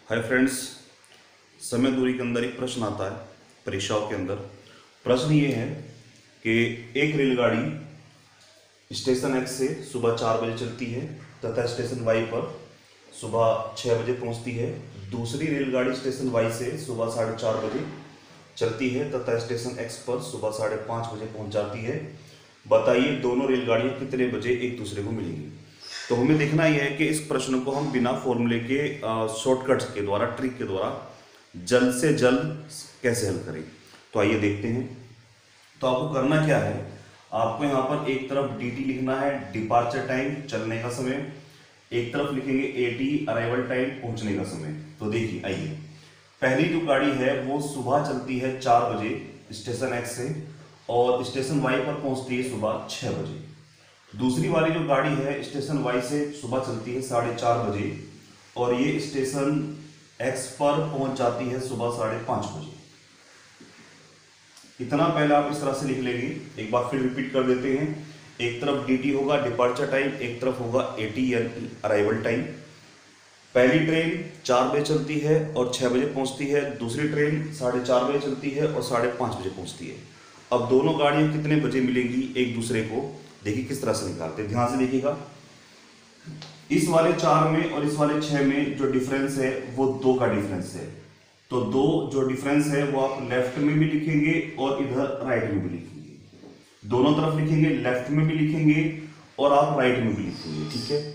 Hi friends, समय दूरी के अंदर एक प्रश्न आता है परीक्षाओं के अंदर। प्रश्न ये है कि एक रेलगाड़ी स्टेशन एक्स से सुबह 4 बजे चलती है तथा स्टेशन वाई पर सुबह 6 बजे पहुंचती है। दूसरी रेलगाड़ी स्टेशन वाई से सुबह 4:30 बजे चलती है तथा स्टेशन एक्स पर सुबह 5:30 बजे पहुंच जाती है। बताइए दोनों रेलगाड़ियां कितने बजे एक दूसरे को मिलेंगी। तो हमें देखना यह है कि इस प्रश्न को हम बिना फॉर्मूले के शॉर्टकट्स के द्वारा, ट्रिक के द्वारा जल्द से जल्द कैसे हल करें। तो आइए देखते हैं। तो आपको करना क्या है, आपको यहाँ पर एक तरफ dt लिखना है, डिपार्चर टाइम चलने का समय, एक तरफ लिखेंगे at अराइवल टाइम पहुंचने का समय। तो देखिए आइए, पहली जो गाड़ी है वो सुबह चलती है 4 बजे स्टेशन एक्स से और स्टेशन वाई पर पहुंचती है सुबह 6 बजे। दूसरी वाली जो गाड़ी है स्टेशन वाई से सुबह चलती है 4:30 बजे और ये स्टेशन एक्स पर पहुंच जाती है सुबह 5:30 बजे। इतना पहले आप इस तरह से लिख लेंगे। एक बार फिर रिपीट कर देते हैं। एक तरफ dt होगा डिपार्चर टाइम, एक तरफ होगा at यानी अराइवल टाइम। पहली ट्रेन 4 बजे चलती है और 6 बजे पहुंचती है। दूसरी ट्रेन 4:30 बजे चलती है और 5:30 बजे पहुंचती है। अब दोनों गाड़ियां कितने बजे मिलेंगी एक दूसरे को, देखिए किस तरह से निकालते हैं। ध्यान से देखिएगा, इस वाले 4 में और इस वाले 6 में जो डिफरेंस है वो 2 का डिफरेंस है। तो 2 जो डिफरेंस है वो आप लेफ्ट में भी लिखेंगे और इधर राइट में भी लिखेंगे। दोनों तरफ लिखेंगे, लेफ्ट में भी लिखेंगे और आप राइट में भी लिखेंगे, ठीक है।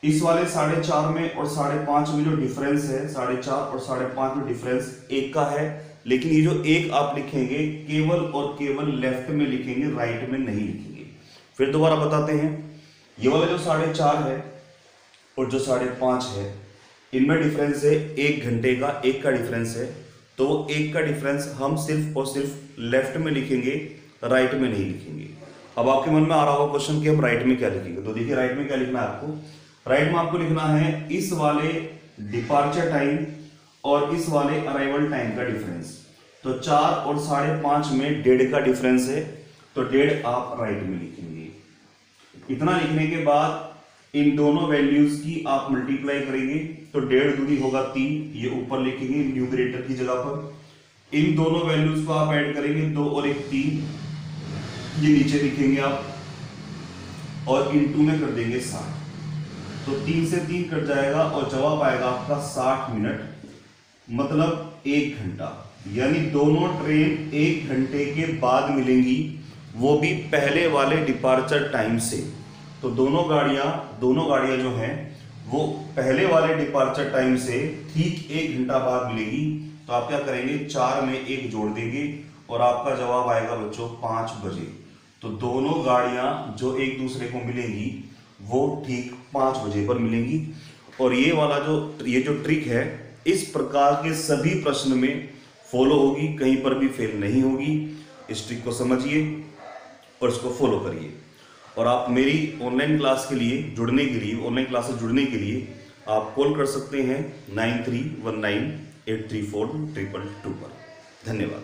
इस वाले 4:30 में और 5:30 में जो डिफरेंस है, 4:30 और 5:30 में डिफरेंस 1 का है, लेकिन ये जो 1 आप लिखेंगे केवल और केवल लेफ्ट में लिखेंगे, राइट में नहीं लिखेंगे। फिर दोबारा बताते हैं, ये वाला जो 4:30 है और जो 5:30 है, इनमें डिफरेंस है 1 घंटे का, 1 का डिफरेंस है। तो 1 का डिफरेंस हम सिर्फ और सिर्फ लेफ्ट में लिखेंगे, राइट में नहीं लिखेंगे। अब आपके मन में आ रहा होगा क्वेश्चन कि हम राइट में क्या लिखेंगे। तो देखिए राइट में क्या लिखना है आपको। राइट में आपको लिखना है इस वाले डिपार्चर टाइम और इस वाले अराइवल टाइम का डिफरेंस। तो 4 और 5:30 में 1.5 का डिफरेंस है, तो 1.5 आप राइट में लिखेंगे। इतना लिखने के बाद इन दोनों वैल्यूज की आप मल्टीप्लाई करेंगे तो 1.5 दूनी होगा 3, ये ऊपर लिखेंगे न्यूमरेटर की जगह पर। इन दोनों वैल्यूज को आप ऐड करेंगे, 2 और 1 3, ये नीचे लिखेंगे आप और इन 2 में कर देंगे 60। तो 3 से 3 कट जाएगा और जवाब आएगा आपका 60 मिनट, मतलब 1 घंटा। यानी दोनों ट्रेन 1 घंटे के बाद मिलेंगी, वो भी पहले वाले डिपार्चर टाइम से। तो दोनों गाड़ियां जो हैं वो पहले वाले डिपार्चर टाइम से ठीक 1 घंटा बाद मिलेगी। तो आप क्या करेंगे, 4 में 1 जोड़ देंगे और आपका जवाब आएगा बच्चों 5 बजे। तो दोनों गाड़ियां जो एक दूसरे को मिलेंगी वो ठीक 5 बजे पर मिलेंगी। और ये जो ट्रिक है इस प्रकार के सभी प्रश्न में फॉलो होगी, कहीं पर भी फेल नहीं होगी। इस ट्रिक को समझिए और इसको फॉलो करिए। और आप मेरी ऑनलाइन क्लास के लिए जुड़ने के लिए, ऑनलाइन क्लास से जुड़ने के लिए आप कॉल कर सकते हैं 9319834222 पर। धन्यवाद।